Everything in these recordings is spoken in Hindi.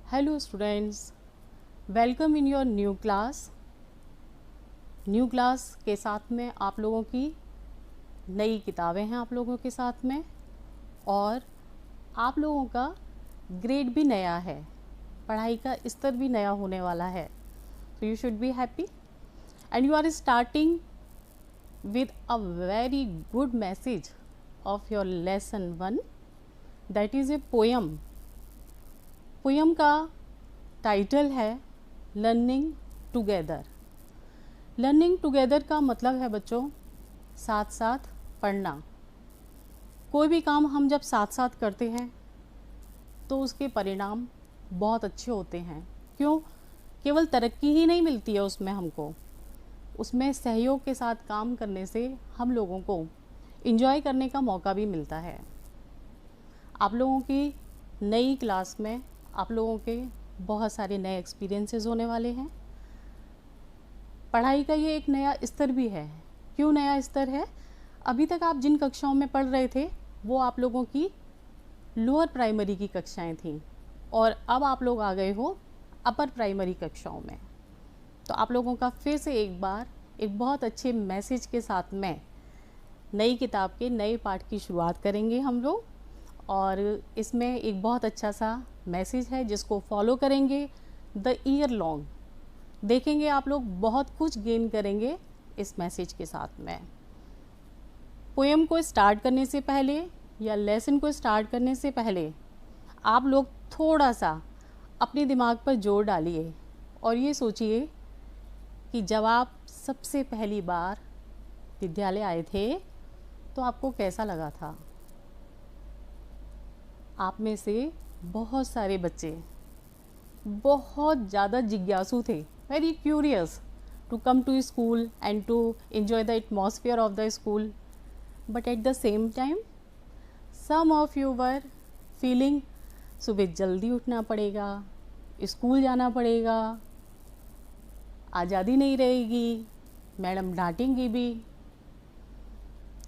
Hello students, welcome in your new class. New class के साथ में आप लोगों की नई किताबें हैं आप लोगों के साथ में, और आप लोगों का ग्रेड भी नया है, पढ़ाई का स्तर भी नया होने वाला है। तो you should be happy and you are starting with a very good message of your lesson 1, that is a poem. Poem का टाइटल है लर्निंग टुगेदर। लर्निंग टुगेदर का मतलब है बच्चों साथ साथ पढ़ना। कोई भी काम हम जब साथ साथ करते हैं तो उसके परिणाम बहुत अच्छे होते हैं। क्यों? केवल तरक्की ही नहीं मिलती है उसमें हमको, उसमें सहयोग के साथ काम करने से हम लोगों को एंजॉय करने का मौका भी मिलता है। आप लोगों की नई क्लास में आप लोगों के बहुत सारे नए एक्सपीरियंसेस होने वाले हैं। पढ़ाई का ये एक नया स्तर भी है। क्यों नया स्तर है? अभी तक आप जिन कक्षाओं में पढ़ रहे थे वो आप लोगों की लोअर प्राइमरी की कक्षाएं थीं, और अब आप लोग आ गए हो अपर प्राइमरी कक्षाओं में। तो आप लोगों का फिर से एक बार एक बहुत अच्छे मैसेज के साथ में नई किताब के नए पाठ की शुरुआत करेंगे हम लोग, और इसमें एक बहुत अच्छा सा मैसेज है जिसको फॉलो करेंगे द ईयर लॉन्ग। देखेंगे आप लोग बहुत कुछ गेन करेंगे इस मैसेज के साथ में। पोएम को स्टार्ट करने से पहले या लेसन को स्टार्ट करने से पहले आप लोग थोड़ा सा अपने दिमाग पर जोर डालिए और ये सोचिए कि जब आप सबसे पहली बार विद्यालय आए थे तो आपको कैसा लगा था। आप में से बहुत सारे बच्चे बहुत ज़्यादा जिज्ञासु थे, very curious to come to school and to enjoy the atmosphere of the school, but at the same time some of you were feeling सुबह जल्दी उठना पड़ेगा, स्कूल जाना पड़ेगा, आज़ादी नहीं रहेगी, मैडम डांटेंगी भी।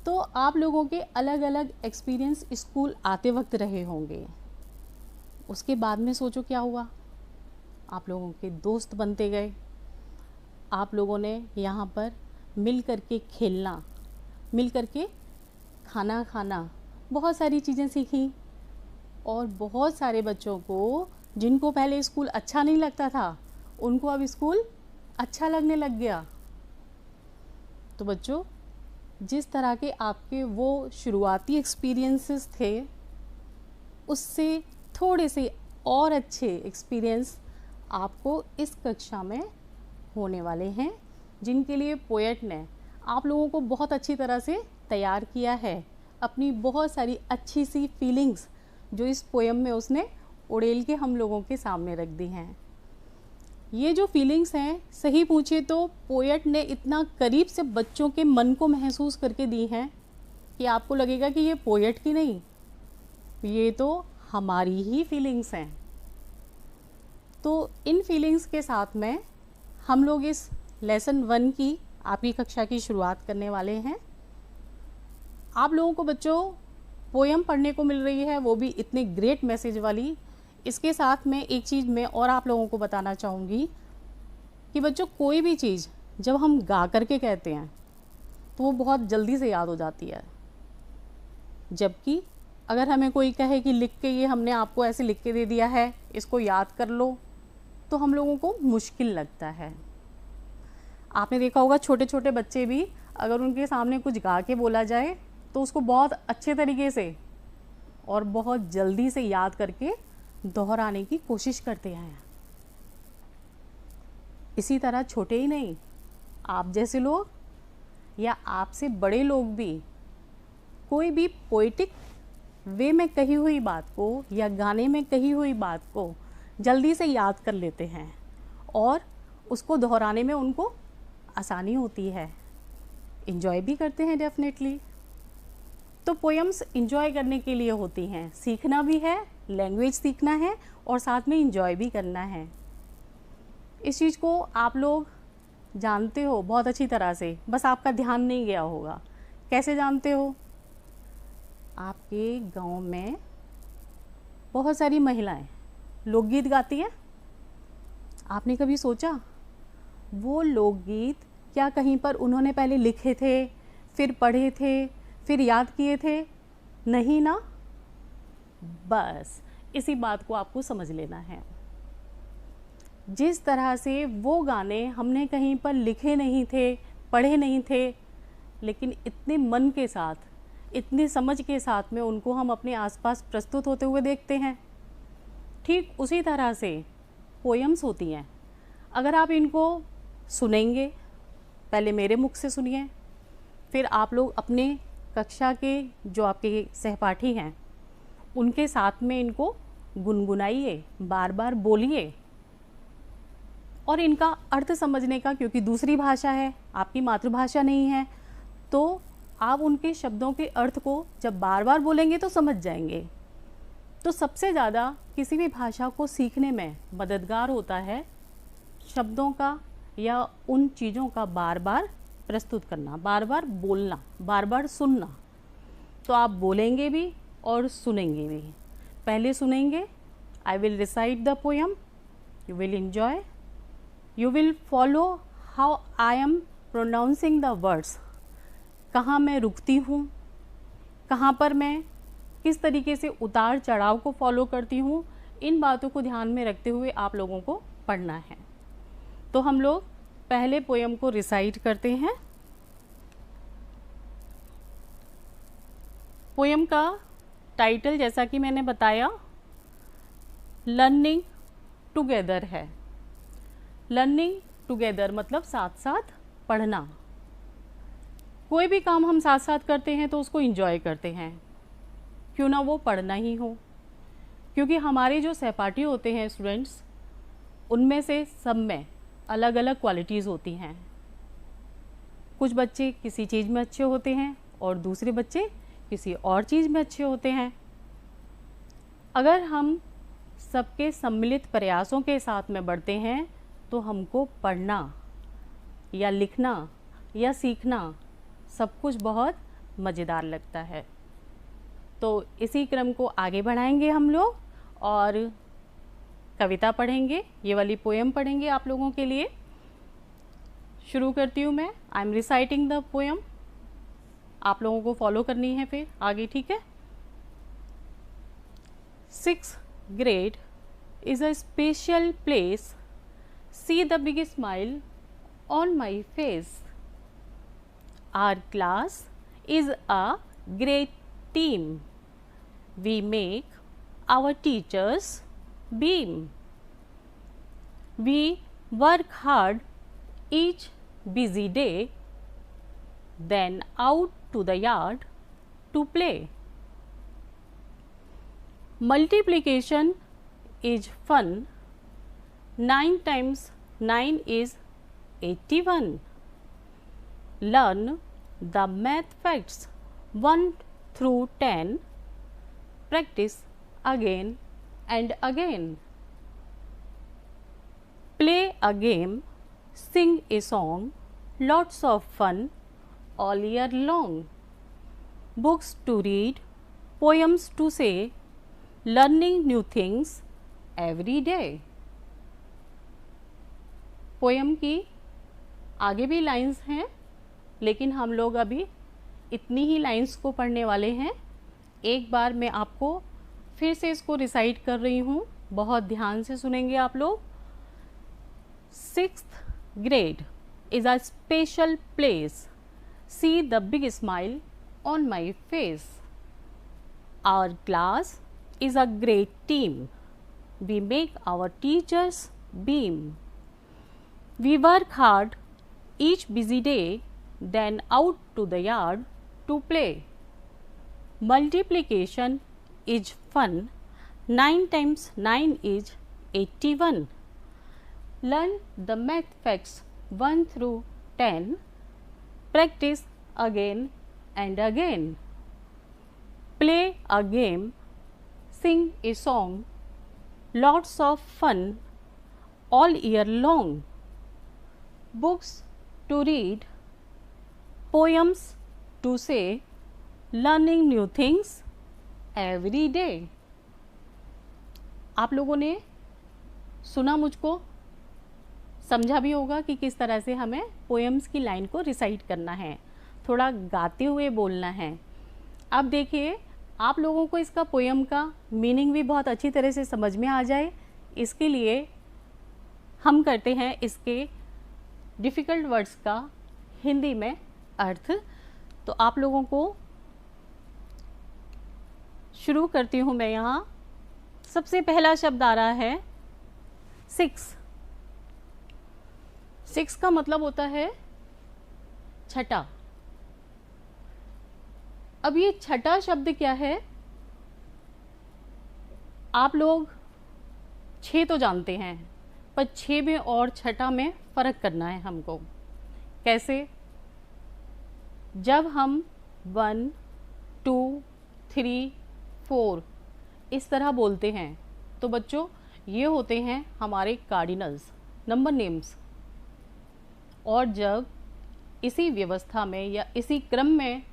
तो आप लोगों के अलग अलग एक्सपीरियंस स्कूल आते वक्त रहे होंगे। उसके बाद में सोचो क्या हुआ, आप लोगों के दोस्त बनते गए, आप लोगों ने यहाँ पर मिल कर के खेलना, मिल कर के खाना खाना, बहुत सारी चीज़ें सीखी। और बहुत सारे बच्चों को जिनको पहले स्कूल अच्छा नहीं लगता था उनको अब स्कूल अच्छा लगने लग गया। तो बच्चों, जिस तरह के आपके वो शुरुआती एक्सपीरियंसेस थे उससे थोड़े से और अच्छे एक्सपीरियंस आपको इस कक्षा में होने वाले हैं, जिनके लिए पोएट ने आप लोगों को बहुत अच्छी तरह से तैयार किया है। अपनी बहुत सारी अच्छी सी फीलिंग्स जो इस पोएम में उसने उड़ेल के हम लोगों के सामने रख दी हैं। ये जो फीलिंग्स हैं, सही पूछे तो पोएट ने इतना करीब से बच्चों के मन को महसूस करके दी हैं कि आपको लगेगा कि ये पोएट की नहीं, ये तो हमारी ही फीलिंग्स हैं। तो इन फीलिंग्स के साथ में हम लोग इस लेसन 1 की आपकी कक्षा की शुरुआत करने वाले हैं। आप लोगों को बच्चों पोएम पढ़ने को मिल रही है, वो भी इतने ग्रेट मैसेज वाली। इसके साथ में एक चीज़ मैं और आप लोगों को बताना चाहूँगी कि बच्चों कोई भी चीज़ जब हम गा करके कहते हैं तो वो बहुत जल्दी से याद हो जाती है, जबकि अगर हमें कोई कहे कि लिख के ये हमने आपको ऐसे लिख के दे दिया है, इसको याद कर लो, तो हम लोगों को मुश्किल लगता है। आपने देखा होगा छोटे छोटे बच्चे भी अगर उनके सामने कुछ गा के बोला जाए तो उसको बहुत अच्छे तरीके से और बहुत जल्दी से याद करके दोहराने की कोशिश करते हैं। इसी तरह छोटे ही नहीं, आप जैसे लोग या आपसे बड़े लोग भी कोई भी पोएटिक वे में कही हुई बात को या गाने में कही हुई बात को जल्दी से याद कर लेते हैं और उसको दोहराने में उनको आसानी होती है, एंजॉय भी करते हैं डेफिनेटली। तो पोएम्स एंजॉय करने के लिए होती हैं, सीखना भी है, लैंग्वेज सीखना है और साथ में एंजॉय भी करना है। इस चीज़ को आप लोग जानते हो बहुत अच्छी तरह से, बस आपका ध्यान नहीं गया होगा। कैसे जानते हो? आपके गांव में बहुत सारी महिलाएं लोकगीत गाती हैं? आपने कभी सोचा वो लोकगीत क्या कहीं पर उन्होंने पहले लिखे थे, फिर पढ़े थे, फिर याद किए थे? नहीं ना। बस इसी बात को आपको समझ लेना है। जिस तरह से वो गाने हमने कहीं पर लिखे नहीं थे, पढ़े नहीं थे, लेकिन इतने मन के साथ, इतनी समझ के साथ में उनको हम अपने आसपास प्रस्तुत होते हुए देखते हैं, ठीक उसी तरह से पोएम्स होती हैं। अगर आप इनको सुनेंगे, पहले मेरे मुख से सुनिए, फिर आप लोग अपने कक्षा के जो आपके सहपाठी हैं उनके साथ में इनको गुनगुनाइए, बार बार बोलिए, और इनका अर्थ समझने का, क्योंकि दूसरी भाषा है, आपकी मातृभाषा नहीं है, तो आप उनके शब्दों के अर्थ को जब बार बार बोलेंगे तो समझ जाएंगे। तो सबसे ज़्यादा किसी भी भाषा को सीखने में मददगार होता है शब्दों का या उन चीज़ों का बार बार प्रस्तुत करना, बार बार बोलना, बार बार सुनना। तो आप बोलेंगे भी और सुनेंगे भी। पहले सुनेंगे, I will recite the poem, you will enjoy, you will follow how I am pronouncing the words, कहाँ मैं रुकती हूँ, कहाँ पर मैं किस तरीके से उतार चढ़ाव को फॉलो करती हूँ, इन बातों को ध्यान में रखते हुए आप लोगों को पढ़ना है। तो हम लोग पहले पोएम को रिसाइट करते हैं। पोएम का टाइटल जैसा कि मैंने बताया लर्निंग टुगेदर है। लर्निंग टुगेदर मतलब साथ साथ पढ़ना। कोई भी काम हम साथ साथ करते हैं तो उसको एंजॉय करते हैं, क्यों ना वो पढ़ना ही हो, क्योंकि हमारे जो सहपाठी होते हैं स्टूडेंट्स, उनमें से सब में अलग अलग क्वालिटीज़ होती हैं। कुछ बच्चे किसी चीज़ में अच्छे होते हैं और दूसरे बच्चे किसी और चीज़ में अच्छे होते हैं। अगर हम सबके सम्मिलित प्रयासों के साथ में बढ़ते हैं तो हमको पढ़ना या लिखना या सीखना सब कुछ बहुत मज़ेदार लगता है। तो इसी क्रम को आगे बढ़ाएंगे हम लोग और कविता पढ़ेंगे, ये वाली पोएम पढ़ेंगे आप लोगों के लिए। शुरू करती हूँ मैं। I am reciting the poem, आप लोगों को फॉलो करनी है फिर आगे, ठीक है। 6th grade is a special place. See the big smile on my face. Our class is a great team. We make our teachers beam. We work hard each busy day, then out to the yard to play. Multiplication is fun. 9 times 9 is 81. Learn the math facts 1 through 10. Practice again and again. Play a game, sing a song, lots of fun all year long. Books to read, poems to say, learning new things every day. Poem की आगे भी लाइंस हैं, लेकिन हम लोग अभी इतनी ही लाइंस को पढ़ने वाले हैं। एक बार मैं आपको फिर से इसको रिसाइट कर रही हूँ, बहुत ध्यान से सुनेंगे आप लोग। 6th grade is a special place. See the big smile on my face. Our class is a great team. We make our teachers beam. We work hard each busy day, then out to the yard to play. Multiplication is fun. 9 times 9 is 81. Learn the math facts 1 through 10. Practice again and again. Play a game, sing a song, lots of fun all year long. Books to read, poems to say, learning new things every day. आप लोगों ने सुना मुझको, समझा भी होगा कि किस तरह से हमें पोएम्स की लाइन को रिसाइट करना है, थोड़ा गाते हुए बोलना है। अब देखिए, आप लोगों को इसका पोएम का मीनिंग भी बहुत अच्छी तरह से समझ में आ जाए, इसके लिए हम करते हैं इसके डिफ़िकल्ट वर्ड्स का हिंदी में अर्थ। तो आप लोगों को शुरू करती हूँ मैं। यहाँ सबसे पहला शब्द आ रहा है सिक्स। सिक्स का मतलब होता है छठा। अब ये छठा शब्द क्या है? आप लोग छः तो जानते हैं, पर छः में और छठा में फ़र्क करना है हमको। कैसे? जब हम 1 2 3 4 इस तरह बोलते हैं तो बच्चों ये होते हैं हमारे कार्डिनल्स, नंबर नेम्स। और जब इसी व्यवस्था में या इसी क्रम में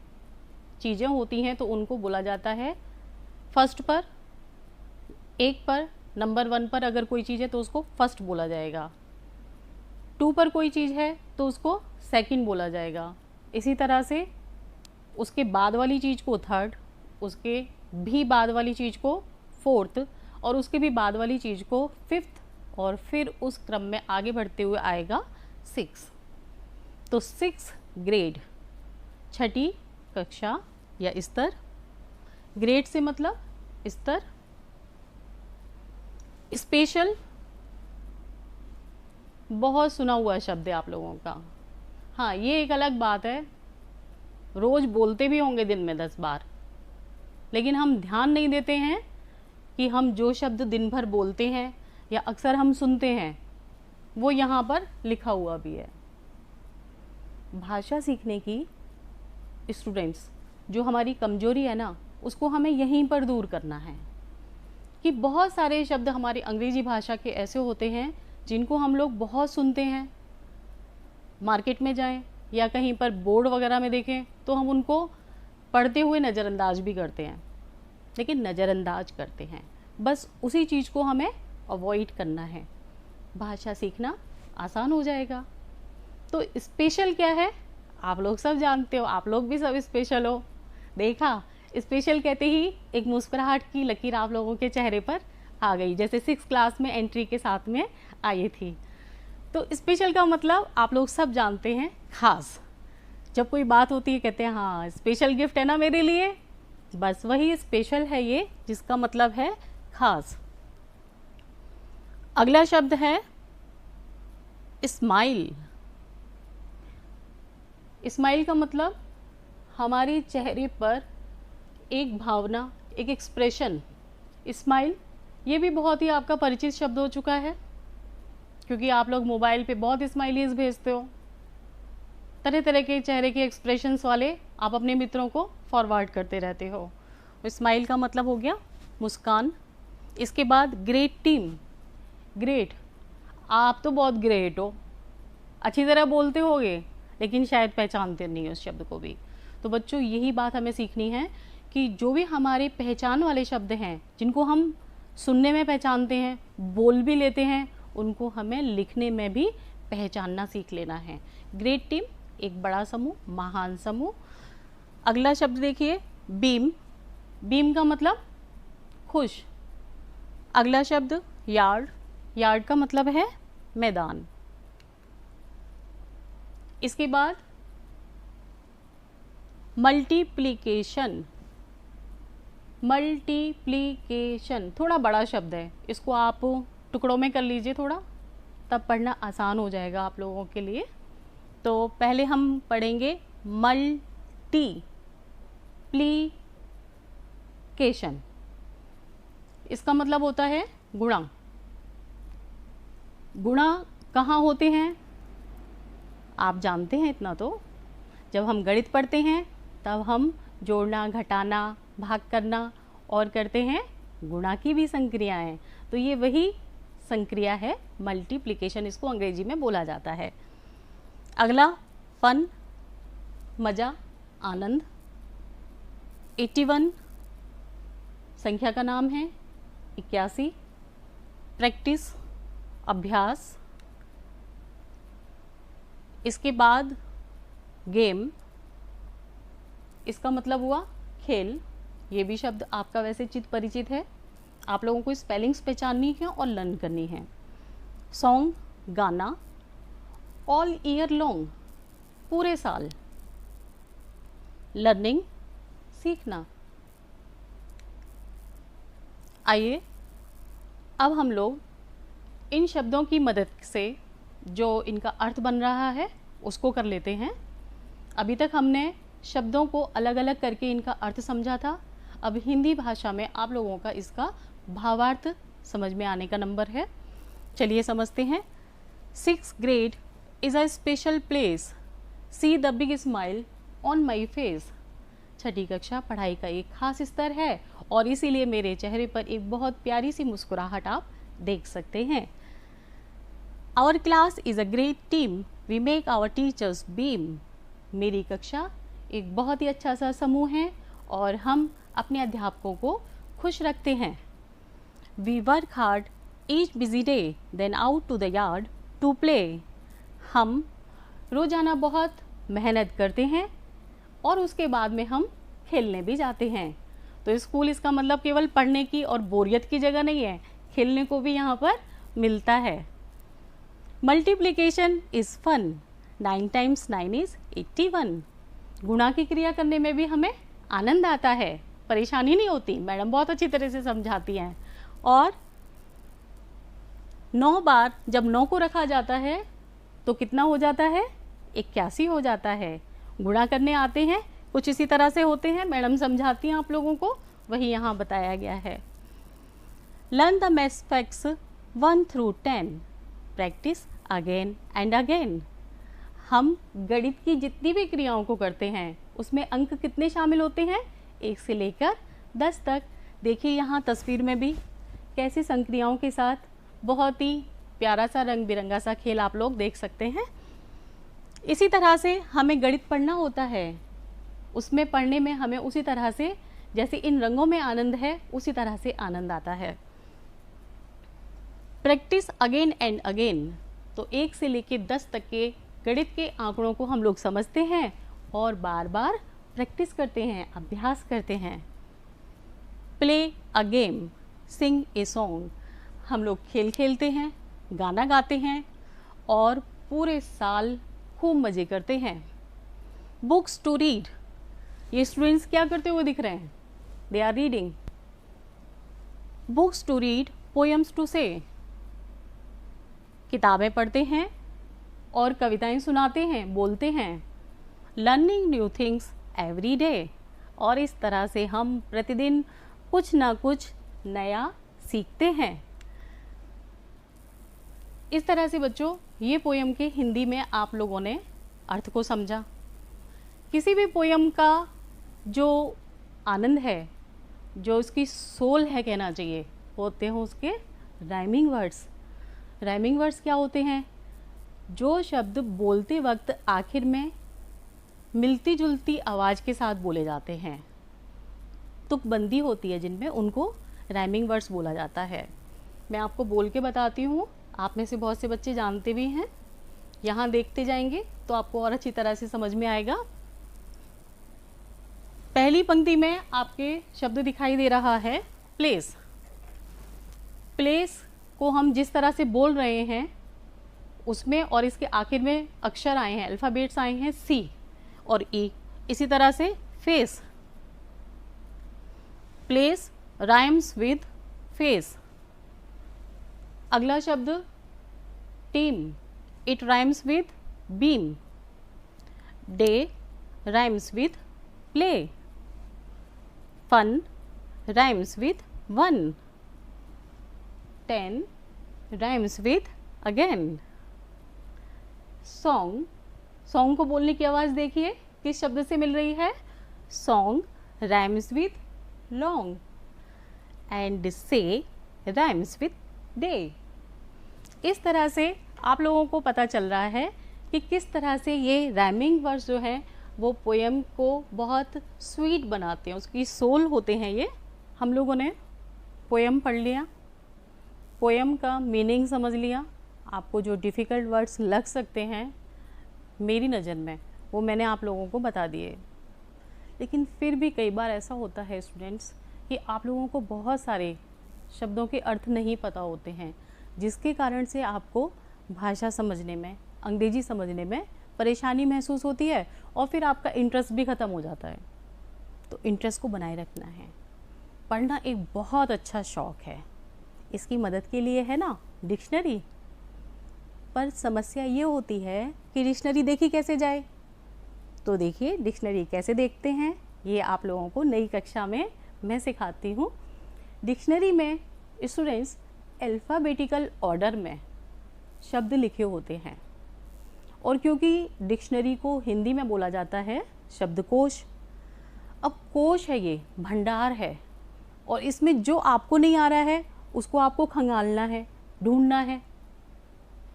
चीज़ें होती हैं तो उनको बोला जाता है फर्स्ट पर, एक पर, नंबर 1 पर अगर कोई चीज़ है तो उसको फर्स्ट बोला जाएगा, 2 पर कोई चीज़ है तो उसको सेकंड बोला जाएगा। इसी तरह से उसके बाद वाली चीज़ को थर्ड, उसके भी बाद वाली चीज़ को फोर्थ, और उसके भी बाद वाली चीज़ को फिफ्थ, और फिर उस क्रम में आगे बढ़ते हुए आएगा 6। तो 6 ग्रेड, छठी कक्षा या स्तर। ग्रेड से मतलब स्तर। स्पेशल बहुत सुना हुआ शब्द है आप लोगों का। हाँ, ये एक अलग बात है, रोज़ बोलते भी होंगे दिन में 10 बार, लेकिन हम ध्यान नहीं देते हैं कि हम जो शब्द दिन भर बोलते हैं या अक्सर हम सुनते हैं वो यहाँ पर लिखा हुआ भी है। भाषा सीखने की स्टूडेंट्स, जो हमारी कमजोरी है ना, उसको हमें यहीं पर दूर करना है कि बहुत सारे शब्द हमारी अंग्रेजी भाषा के ऐसे होते हैं जिनको हम लोग बहुत सुनते हैं। मार्केट में जाएं या कहीं पर बोर्ड वगैरह में देखें तो हम उनको पढ़ते हुए नज़रअंदाज भी करते हैं, लेकिन नज़रअंदाज करते हैं, बस उसी चीज़ को हमें अवॉइड करना है। भाषा सीखना आसान हो जाएगा। तो स्पेशल क्या है? आप लोग सब जानते हो, आप लोग भी सब स्पेशल हो। देखा, स्पेशल कहते ही एक मुस्कुराहट की लकीर आप लोगों के चेहरे पर आ गई, जैसे 6 क्लास में एंट्री के साथ में आई थी। तो स्पेशल का मतलब आप लोग सब जानते हैं, खास। जब कोई बात होती है कहते हैं हाँ स्पेशल गिफ्ट है ना मेरे लिए, बस वही स्पेशल है ये, जिसका मतलब है खास। अगला शब्द है स्माइल। स्माइल का मतलब हमारे चेहरे पर एक भावना, एक एक्सप्रेशन। स्माइल ये भी बहुत ही आपका परिचित शब्द हो चुका है, क्योंकि आप लोग मोबाइल पे बहुत स्माइलीज भेजते हो, तरह तरह के चेहरे के एक्सप्रेशंस वाले आप अपने मित्रों को फॉरवर्ड करते रहते हो। स्माइल का मतलब हो गया मुस्कान। इसके बाद ग्रेट टीम। ग्रेट, आप तो बहुत ग्रेट हो, अच्छी तरह बोलते होगे लेकिन शायद पहचानते नहीं हो उस शब्द को भी। तो बच्चों यही बात हमें सीखनी है कि जो भी हमारे पहचान वाले शब्द हैं, जिनको हम सुनने में पहचानते हैं, बोल भी लेते हैं, उनको हमें लिखने में भी पहचानना सीख लेना है। ग्रेट टीम, एक बड़ा समूह, महान समूह। अगला शब्द देखिए बीम। बीम का मतलब खुश। अगला शब्द यार्ड। यार्ड का मतलब है मैदान। इसके बाद मल्टीप्लिकेशन। मल्टीप्लिकेशन थोड़ा बड़ा शब्द है, इसको आप टुकड़ों में कर लीजिए थोड़ा, तब पढ़ना आसान हो जाएगा आप लोगों के लिए। तो पहले हम पढ़ेंगे मल्टीप्लिकेशन। इसका मतलब होता है गुणा। गुणा कहाँ होते हैं आप जानते हैं इतना तो, जब हम गणित पढ़ते हैं तब हम जोड़ना, घटाना, भाग करना और करते हैं गुणा की भी संक्रियाएं। तो ये वही संक्रिया है मल्टीप्लिकेशन, इसको अंग्रेजी में बोला जाता है। अगला फन, मज़ा, आनंद। 81 संख्या का नाम है, 81। प्रैक्टिस, अभ्यास, इसके बाद गेम, इसका मतलब हुआ खेल। ये भी शब्द आपका वैसे चित परिचित है, आप लोगों को स्पेलिंग्स पहचाननी है और लर्न करनी है। सॉन्ग, गाना। ऑल ईयर लॉन्ग, पूरे साल। लर्निंग, सीखना। आइए अब हम लोग इन शब्दों की मदद से जो इनका अर्थ बन रहा है उसको कर लेते हैं। अभी तक हमने शब्दों को अलग अलग करके इनका अर्थ समझा था। अब हिंदी भाषा में आप लोगों का इसका भावार्थ समझ में आने का नंबर है। चलिए समझते हैं। 6th grade is a special place. See the big smile on my face. छठी कक्षा पढ़ाई का एक खास स्तर है और इसीलिए मेरे चेहरे पर एक बहुत प्यारी सी मुस्कुराहट आप देख सकते हैं। Our class is a great team. We make our teachers beam. मेरी कक्षा एक बहुत ही अच्छा सा समूह है और हम अपने अध्यापकों को खुश रखते हैं। We work hard each busy day, then out to the yard to play. हम रोज़ाना बहुत मेहनत करते हैं और उसके बाद में हम खेलने भी जाते हैं। तो स्कूल इसका मतलब केवल पढ़ने की और बोरियत की जगह नहीं है, खेलने को भी यहाँ पर मिलता है। Multiplication is fun, 9 times 9 is 81। गुणा की क्रिया करने में भी हमें आनंद आता है, परेशानी नहीं होती, मैडम बहुत अच्छी तरह से समझाती हैं। और 9 बार जब 9 को रखा जाता है तो कितना हो जाता है? 81 हो जाता है। गुणा करने आते हैं कुछ इसी तरह से होते हैं, मैडम समझाती हैं आप लोगों को, वही यहाँ बताया गया है। Learn the maths facts 1 through 10, practice again and again. हम गणित की जितनी भी क्रियाओं को करते हैं उसमें अंक कितने शामिल होते हैं? 1 से लेकर 10 तक। देखिए यहाँ तस्वीर में भी कैसी संक्रियाओं के साथ बहुत ही प्यारा सा रंग बिरंगा सा खेल आप लोग देख सकते हैं। इसी तरह से हमें गणित पढ़ना होता है, उसमें पढ़ने में हमें उसी तरह से जैसे इन रंगों में आनंद है उसी तरह से आनंद आता है। प्रैक्टिस अगेन एंड अगेन, तो 1 से लेकर 10 तक के गणित के आंकड़ों को हम लोग समझते हैं और बार बार प्रैक्टिस करते हैं, अभ्यास करते हैं। Play a game, sing a song, हम लोग खेल खेलते हैं, गाना गाते हैं और पूरे साल खूब मज़े करते हैं। बुक्स टू रीड, ये स्टूडेंट्स क्या करते हुए दिख रहे हैं? They are reading. Books to read, poems to say, किताबें पढ़ते हैं और कविताएं सुनाते हैं, बोलते हैं। Learning new things every day, और इस तरह से हम प्रतिदिन कुछ ना कुछ नया सीखते हैं। इस तरह से बच्चों ये पोयम के हिंदी में आप लोगों ने अर्थ को समझा। किसी भी पोयम का जो आनंद है, जो उसकी सोल है कहना चाहिए, होते हैं उसके राइमिंग वर्ड्स। राइमिंग वर्ड्स क्या होते हैं? जो शब्द बोलते वक्त आखिर में मिलती जुलती आवाज़ के साथ बोले जाते हैं, तुकबंदी होती है जिनमें, उनको राइमिंग वर्ड्स बोला जाता है। मैं आपको बोल के बताती हूँ, आप में से बहुत से बच्चे जानते भी हैं, यहाँ देखते जाएंगे तो आपको और अच्छी तरह से समझ में आएगा। पहली पंक्ति में आपके शब्द दिखाई दे रहा है प्लेस। प्लेस को हम जिस तरह से बोल रहे हैं उसमें और इसके आखिर में अक्षर आए हैं, अल्फ़ाबेट्स आए हैं सी और ई। इसी तरह से face, place rhymes with face. अगला शब्द team, it rhymes with beam. Day rhymes with play. Fun rhymes with one. 10 rhymes with again. Song, song को बोलने की आवाज़ देखिए किस शब्द से मिल रही है? Song rhymes with long and से राइम्स विद डे। इस तरह से आप लोगों को पता चल रहा है कि किस तरह से ये राइमिंग वर्ड्स जो है वो पोएम को बहुत स्वीट बनाते हैं, उसकी सोल होते हैं ये। हम लोगों ने पोएम पढ़ लिया, पोएम का मीनिंग समझ लिया, आपको जो डिफ़िकल्ट वर्ड्स लग सकते हैं मेरी नज़र में, वो मैंने आप लोगों को बता दिए। लेकिन फिर भी कई बार ऐसा होता है स्टूडेंट्स कि आप लोगों को बहुत सारे शब्दों के अर्थ नहीं पता होते हैं, जिसके कारण से आपको भाषा समझने में, अंग्रेजी समझने में परेशानी महसूस होती है और फिर आपका इंटरेस्ट भी ख़त्म हो जाता है। तो इंटरेस्ट को बनाए रखना है। पढ़ना एक बहुत अच्छा शौक़ है। इसकी मदद के लिए है ना डिक्शनरी। पर समस्या ये होती है कि डिक्शनरी देखी कैसे जाए। तो देखिए डिक्शनरी कैसे देखते हैं, ये आप लोगों को नई कक्षा में मैं सिखाती हूँ। डिक्शनरी में स्टूडेंट्स अल्फ़ाबेटिकल ऑर्डर में शब्द लिखे होते हैं, और क्योंकि डिक्शनरी को हिंदी में बोला जाता है शब्दकोश। अब कोश है, ये भंडार है, और इसमें जो आपको नहीं आ रहा है उसको आपको खंगालना है, ढूंढना है।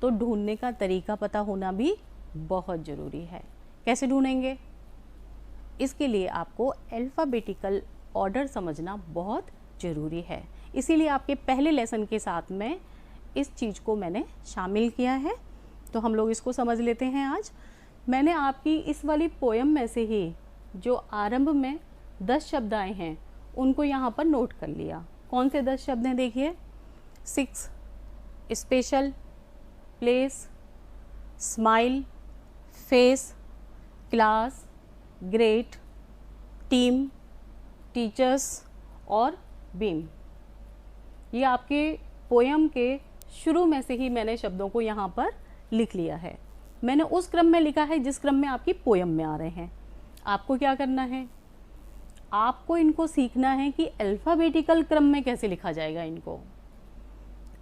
तो ढूंढने का तरीका पता होना भी बहुत ज़रूरी है। कैसे ढूंढेंगे? इसके लिए आपको अल्फ़ाबेटिकल ऑर्डर समझना बहुत ज़रूरी है। इसीलिए आपके पहले लेसन के साथ में इस चीज़ को मैंने शामिल किया है। तो हम लोग इसको समझ लेते हैं आज। मैंने आपकी इस वाली पोयम में से ही जो आरंभ में 10 शब्द आए हैं उनको यहाँ पर नोट कर लिया। कौन से 10 शब्द हैं देखिए? 6 special, place, smile, face, class, great, team, teachers और बीम। ये आपके पोयम के शुरू में से ही मैंने शब्दों को यहाँ पर लिख लिया है। मैंने उस क्रम में लिखा है जिस क्रम में आपकी पोयम में आ रहे हैं। आपको क्या करना है? आपको इनको सीखना है कि अल्फ़ाबेटिकल क्रम में कैसे लिखा जाएगा इनको।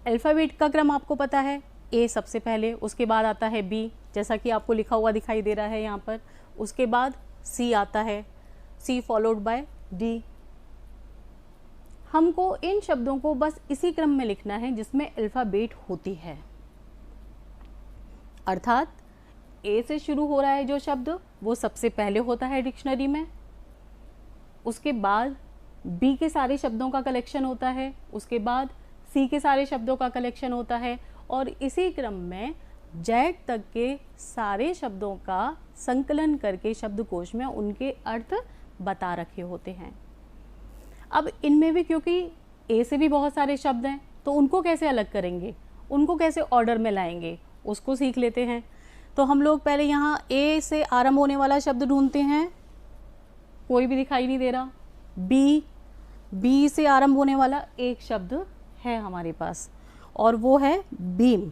अल्फ़ाबेट का क्रम आपको पता है, ए सबसे पहले, उसके बाद आता है बी, जैसा कि आपको लिखा हुआ दिखाई दे रहा है यहाँ पर। उसके बाद सी आता है, सी फॉलोड बाय डी। हमको इन शब्दों को बस इसी क्रम में लिखना है जिसमें अल्फ़ाबेट होती है। अर्थात ए से शुरू हो रहा है जो शब्द वो सबसे पहले होता है डिक्शनरी में। उसके बाद बी के सारे शब्दों का कलेक्शन होता है, उसके बाद सी के सारे शब्दों का कलेक्शन होता है, और इसी क्रम में जेड तक के सारे शब्दों का संकलन करके शब्दकोश में उनके अर्थ बता रखे होते हैं। अब इनमें भी क्योंकि ए से भी बहुत सारे शब्द हैं, तो उनको कैसे अलग करेंगे, उनको कैसे ऑर्डर में लाएंगे, उसको सीख लेते हैं। तो हम लोग पहले यहाँ ए से आरंभ होने वाला शब्द ढूंढते हैं। कोई भी दिखाई नहीं दे रहा। बी से आरंभ होने वाला एक शब्द है हमारे पास, और वो है बीम।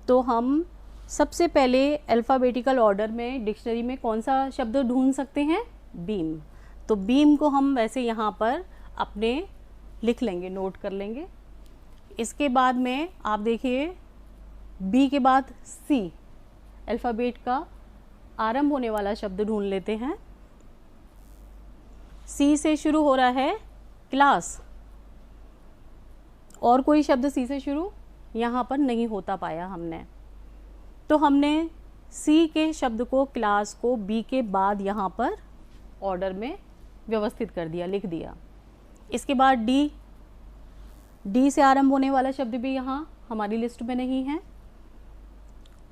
तो हम सबसे पहले अल्फ़ाबेटिकल ऑर्डर में डिक्शनरी में कौन सा शब्द ढूंढ सकते हैं? बीम। तो बीम को हम वैसे यहाँ पर अपने लिख लेंगे, नोट कर लेंगे। इसके बाद में आप देखिए बी के बाद सी, अल्फ़ाबेट का आरंभ होने वाला शब्द ढूंढ लेते हैं। सी से शुरू हो रहा है क्लास, और कोई शब्द सी से शुरू यहाँ पर नहीं होता पाया हमने। तो हमने सी के शब्द को, क्लास को बी के बाद यहाँ पर ऑर्डर में व्यवस्थित कर दिया, लिख दिया। इसके बाद डी से आरंभ होने वाला शब्द भी यहाँ हमारी लिस्ट में नहीं है।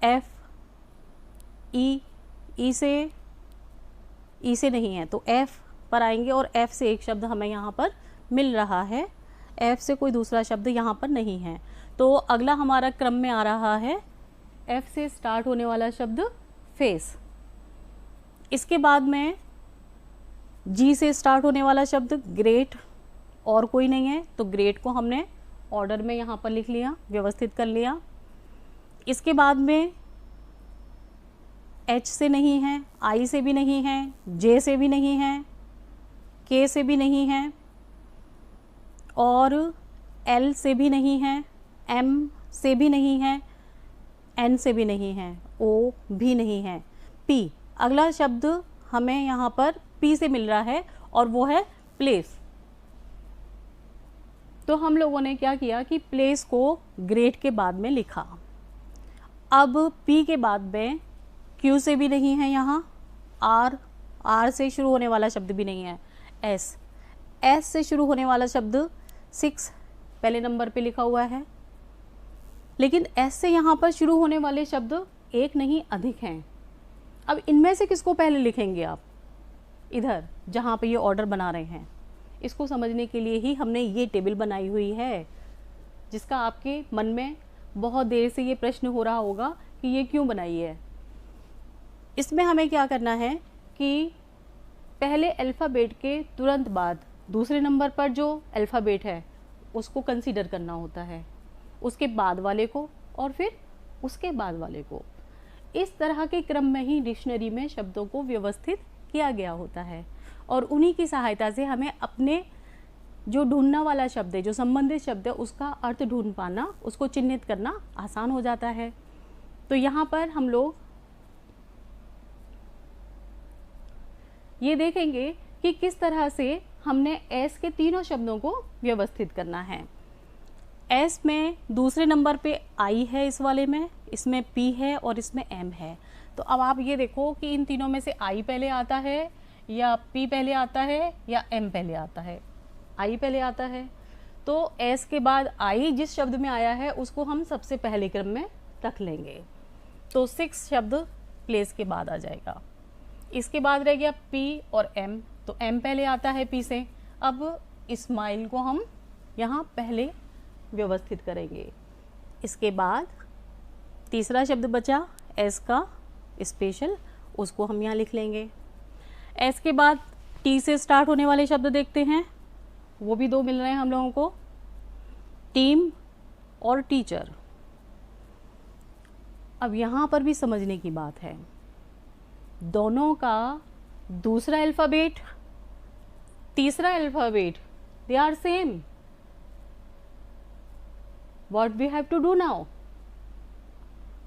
एफ, ई से नहीं है, तो एफ पर आएंगे, और एफ से एक शब्द हमें यहाँ पर मिल रहा है। एफ से कोई दूसरा शब्द यहाँ पर नहीं है। तो अगला हमारा क्रम में आ रहा है एफ से स्टार्ट होने वाला शब्द फेस। इसके बाद में जी से स्टार्ट होने वाला शब्द ग्रेट, और कोई नहीं है, तो ग्रेट को हमने ऑर्डर में यहाँ पर लिख लिया, व्यवस्थित कर लिया। इसके बाद में एच से नहीं है, आई से भी नहीं है, जे से भी नहीं है, के से भी नहीं है, और एल से भी नहीं है, एम से भी नहीं है, एन से भी नहीं है, ओ भी नहीं है, पी। अगला शब्द हमें यहाँ पर पी से मिल रहा है, और वो है प्लेस। तो हम लोगों ने क्या किया कि प्लेस को ग्रेट के बाद में लिखा। अब पी के बाद में क्यू से भी नहीं है यहाँ, आर से शुरू होने वाला शब्द भी नहीं है, एस से शुरू होने वाला शब्द 6 पहले नंबर पे लिखा हुआ है। लेकिन एस से यहाँ पर शुरू होने वाले शब्द एक नहीं अधिक हैं। अब इनमें से किसको पहले लिखेंगे आप? इधर जहाँ पे ये ऑर्डर बना रहे हैं, इसको समझने के लिए ही हमने ये टेबल बनाई हुई है, जिसका आपके मन में बहुत देर से ये प्रश्न हो रहा होगा कि ये क्यों बनाई है। इसमें हमें क्या करना है कि पहले अल्फ़ाबेट के तुरंत बाद दूसरे नंबर पर जो अल्फ़ाबेट है उसको कंसीडर करना होता है, उसके बाद वाले को और फिर उसके बाद वाले को। इस तरह के क्रम में ही डिक्शनरी में शब्दों को व्यवस्थित किया गया होता है और उन्हीं की सहायता से हमें अपने जो ढूंढना वाला शब्द है, जो संबंधित शब्द है, उसका अर्थ ढूंढ पाना, उसको चिन्हित करना आसान हो जाता है। तो यहाँ पर हम लोग ये देखेंगे कि किस तरह से हमने एस के तीनों शब्दों को व्यवस्थित करना है। एस में दूसरे नंबर पे आई है, इस वाले में, इसमें पी है और इसमें एम है। तो अब आप ये देखो कि इन तीनों में से आई पहले आता है या पी पहले आता है या एम पहले आता है? आई पहले आता है। तो एस के बाद आई जिस शब्द में आया है उसको हम सबसे पहले क्रम में रख लेंगे। तो 6 शब्द प्लेस के बाद आ जाएगा। इसके बाद रह गया पी और एम, तो एम पहले आता है पी से। अब इस्माइल को हम यहाँ पहले व्यवस्थित करेंगे। इसके बाद तीसरा शब्द बचा एस का स्पेशल, उसको हम यहाँ लिख लेंगे। एस के बाद टी से स्टार्ट होने वाले शब्द देखते हैं, वो भी 2 मिल रहे हैं हम लोगों को, टीम और टीचर। अब यहाँ पर भी समझने की बात है, दोनों का दूसरा अल्फ़ाबेट, तीसरा alphabet, they are same. What we have to do now?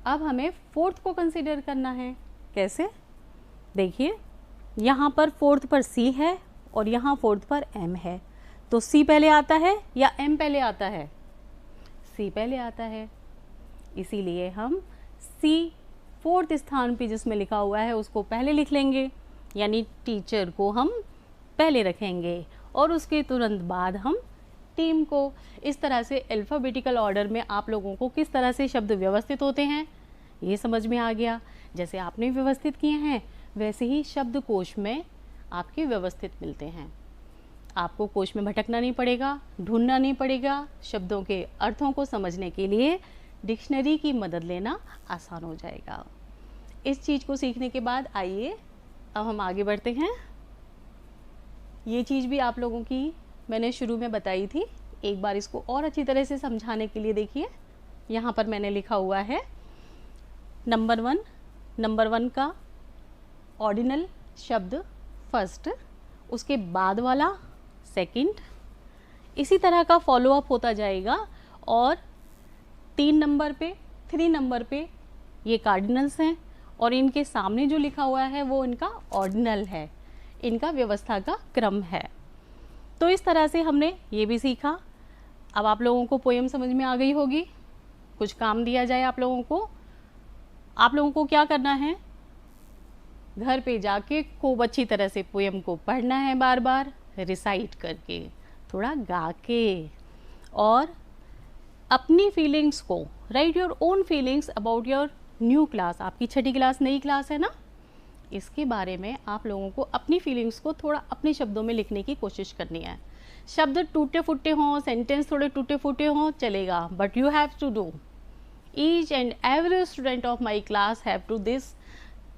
अब हमें फोर्थ को कंसीडर करना है। कैसे? देखिए, यहाँ पर फोर्थ पर सी है और यहाँ फोर्थ पर एम है। तो सी पहले आता है या एम पहले आता है? सी पहले आता है। इसीलिए हम सी फोर्थ स्थान पे जिसमें लिखा हुआ है उसको पहले लिख लेंगे, यानी टीचर को हम पहले रखेंगे और उसके तुरंत बाद हम टीम को। इस तरह से अल्फ़ाबेटिकल ऑर्डर में आप लोगों को किस तरह से शब्द व्यवस्थित होते हैं ये समझ में आ गया। जैसे आपने व्यवस्थित किए हैं वैसे ही शब्दकोश में आपके व्यवस्थित मिलते हैं। आपको कोश में भटकना नहीं पड़ेगा, ढूंढना नहीं पड़ेगा। शब्दों के अर्थों को समझने के लिए डिक्शनरी की मदद लेना आसान हो जाएगा। इस चीज़ को सीखने के बाद आइए अब हम आगे बढ़ते हैं। ये चीज़ भी आप लोगों की मैंने शुरू में बताई थी, एक बार इसको और अच्छी तरह से समझाने के लिए देखिए। यहाँ पर मैंने लिखा हुआ है नंबर 1 का ऑर्डिनल शब्द फर्स्ट, उसके बाद वाला सेकंड, इसी तरह का फॉलोअप होता जाएगा। और 3 नंबर पे ये कार्डिनल्स हैं और इनके सामने जो लिखा हुआ है वो इनका ऑर्डिनल है, इनका व्यवस्था का क्रम है। तो इस तरह से हमने ये भी सीखा। अब आप लोगों को पोएम समझ में आ गई होगी। कुछ काम दिया जाए आप लोगों को क्या करना है, घर पे जाके खूब अच्छी तरह से पोएम को पढ़ना है, बार बार रिसाइट करके, थोड़ा गा के, और अपनी फीलिंग्स को, right your own feelings about your new class. आपकी 6ठी क्लास नई क्लास है ना, इसके बारे में आप लोगों को अपनी फीलिंग्स को थोड़ा अपने शब्दों में लिखने की कोशिश करनी है। शब्द टूटे फूटे हों, सेंटेंस थोड़े टूटे फूटे हों, चलेगा, but you have to do. Each and every student of my class have to this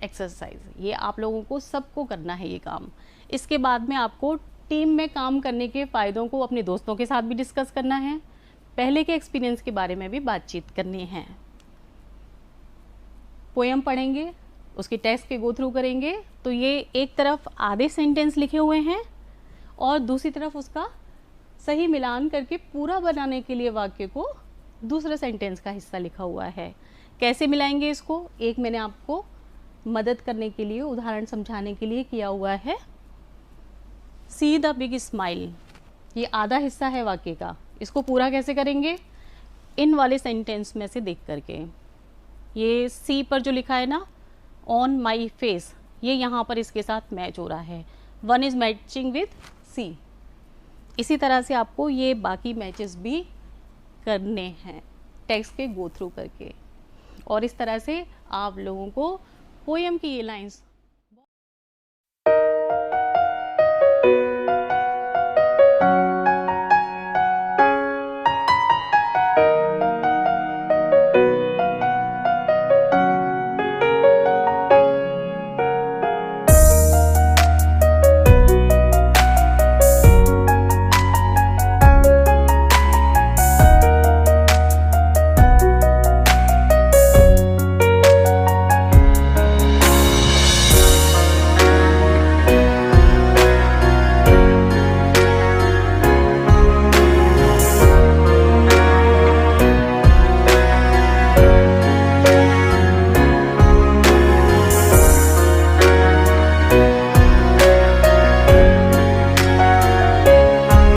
exercise. ये आप लोगों को सबको करना है ये काम। इसके बाद में आपको टीम में काम करने के फ़ायदों को अपने दोस्तों के साथ भी डिस्कस करना है, पहले के एक्सपीरियंस के बारे में भी बातचीत करनी है। पोएम पढ़ेंगे, उसके टेक्स्ट के गो थ्रू करेंगे, तो ये एक तरफ आधे सेंटेंस लिखे हुए हैं और दूसरी तरफ उसका सही मिलान करके पूरा बनाने के लिए वाक्य को दूसरे सेंटेंस का हिस्सा लिखा हुआ है। कैसे मिलाएंगे इसको, एक मैंने आपको मदद करने के लिए, उदाहरण समझाने के लिए किया हुआ है। सी द बिग स्माइल, ये आधा हिस्सा है वाक्य का, इसको पूरा कैसे करेंगे, इन वाले सेंटेंस में से देख करके। ये सी पर जो लिखा है ना, ऑन माई फेस, ये यहाँ पर इसके साथ मैच हो रहा है, 1 इज मैचिंग विथ सी। इसी तरह से आपको ये बाकी मैचेस भी करने हैं। टेक्स्ट के गो थ्रू करके। और इस तरह से आप लोगों को पोएम की ये लाइंस